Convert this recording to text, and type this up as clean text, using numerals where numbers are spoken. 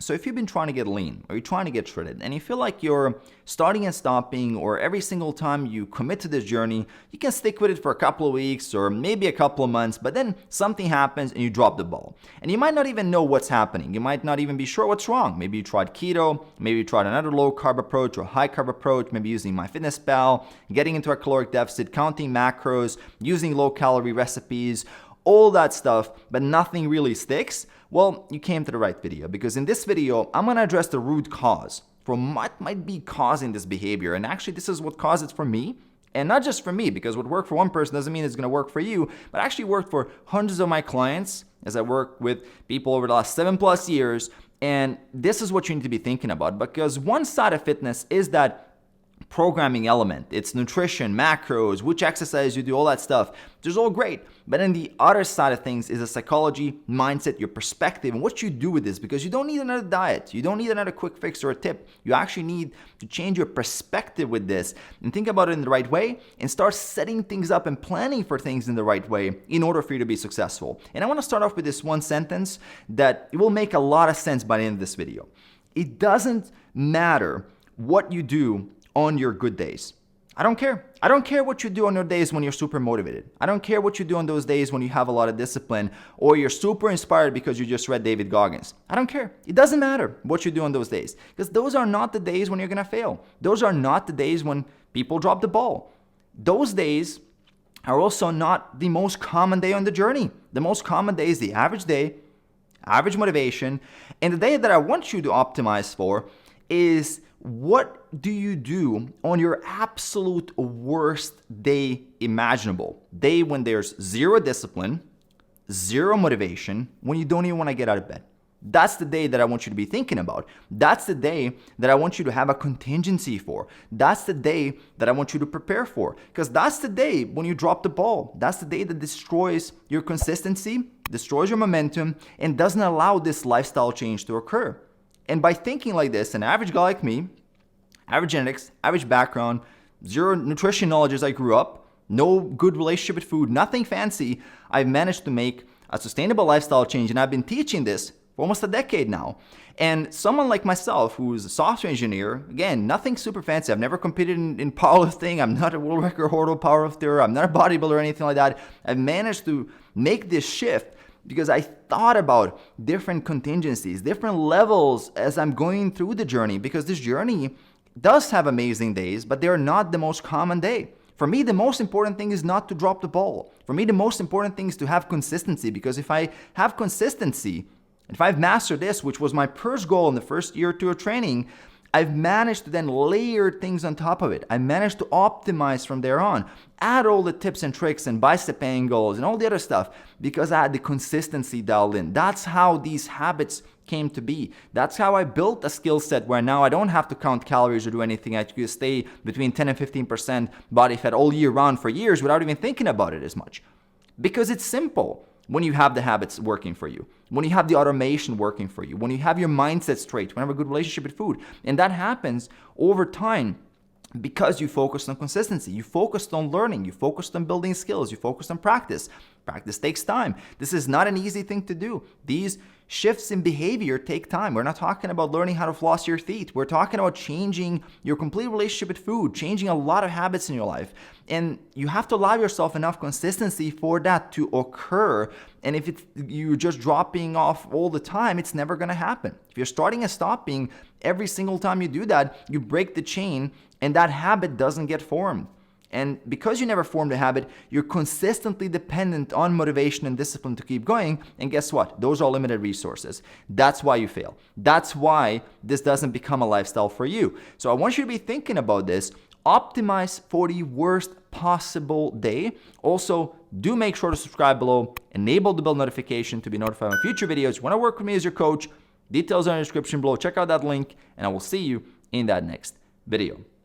So if you've been trying to get lean or you're trying to get shredded and you feel like you're starting and stopping, or every single time you commit to this journey, you can stick with it for a couple of weeks or maybe a couple of months, but then something happens and you drop the ball. And you might not even know what's happening. You might not even be sure what's wrong. Maybe you tried keto, maybe you tried another low carb approach or high carb approach, maybe using MyFitnessPal, getting into a caloric deficit, counting macros, using low calorie recipes, all that stuff, but nothing really sticks. Well, you came to the right video, because in this video, I'm gonna address the root cause for what might be causing this behavior. And actually, this is what caused it for me. And not just for me, because what worked for one person doesn't mean it's gonna work for you, but actually worked for hundreds of my clients as I work with people over the last 7+ years. And this is what you need to be thinking about, because one side of fitness is that programming element. It's nutrition, macros, which exercise you do, all that stuff. It's all great. But then the other side of things is the psychology, mindset, your perspective, and what you do with this, because you don't need another diet. You don't need another quick fix or a tip. You actually need to change your perspective with this and think about it in the right way and start setting things up and planning for things in the right way in order for you to be successful. And I want to start off with this one sentence that will make a lot of sense by the end of this video. It doesn't matter what you do on your good days. I don't care. I don't care what you do on your days when you're super motivated. I don't care what you do on those days when you have a lot of discipline or you're super inspired because you just read David Goggins. I don't care. It doesn't matter what you do on those days, because those are not the days when you're going to fail. Those are not the days when people drop the ball. Those days are also not the most common day on the journey. The most common day is the average day, average motivation, and the day that I want you to optimize for is, what do you do on your absolute worst day imaginable? Day when there's zero discipline, zero motivation, when you don't even want to get out of bed. That's the day that I want you to be thinking about. That's the day that I want you to have a contingency for. That's the day that I want you to prepare for, because that's the day when you drop the ball. That's the day that destroys your consistency, destroys your momentum, and doesn't allow this lifestyle change to occur. And by thinking like this, an average guy like me, average genetics, average background, zero nutrition knowledge as I grew up, no good relationship with food, nothing fancy, I've managed to make a sustainable lifestyle change. And I've been teaching this for almost a decade now. And someone like myself, who's a software engineer, again, nothing super fancy. I've never competed in powerlifting. I'm not a world record hurdle powerlifter. I'm not a bodybuilder or anything like that. I've managed to make this shift because I thought about different contingencies, different levels as I'm going through the journey, because this journey does have amazing days, but they're not the most common day. For me, the most important thing is not to drop the ball. For me, the most important thing is to have consistency, because if I have consistency, if I've mastered this, which was my first goal in the first year or two of training, I've managed to then layer things on top of it. I managed to optimize from there on, add all the tips and tricks and bicep angles and all the other stuff, because I had the consistency dialed in. That's how these habits came to be. That's how I built a skill set where now I don't have to count calories or do anything. I can stay between 10 and 15% body fat all year round for years without even thinking about it as much. Because it's simple. When you have the habits working for you, when you have the automation working for you, when you have your mindset straight, when you have a good relationship with food. And that happens over time because you focused on consistency, you focused on learning, you focused on building skills, you focused on practice. Practice takes time. This is not an easy thing to do. These shifts in behavior take time. We're not talking about learning how to floss your teeth. We're talking about changing your complete relationship with food, changing a lot of habits in your life. And you have to allow yourself enough consistency for that to occur. And if you're just dropping off all the time, it's never going to happen. If you're starting and stopping every single time you do that, you break the chain and that habit doesn't get formed. And because you never formed a habit, you're consistently dependent on motivation and discipline to keep going. And guess what? Those are limited resources. That's why you fail. That's why this doesn't become a lifestyle for you. So I want you to be thinking about this. Optimize for the worst possible day. Also, do make sure to subscribe below. Enable the bell notification to be notified of future videos. You want to work with me as your coach? Details are in the description below. Check out that link, and I will see you in that next video.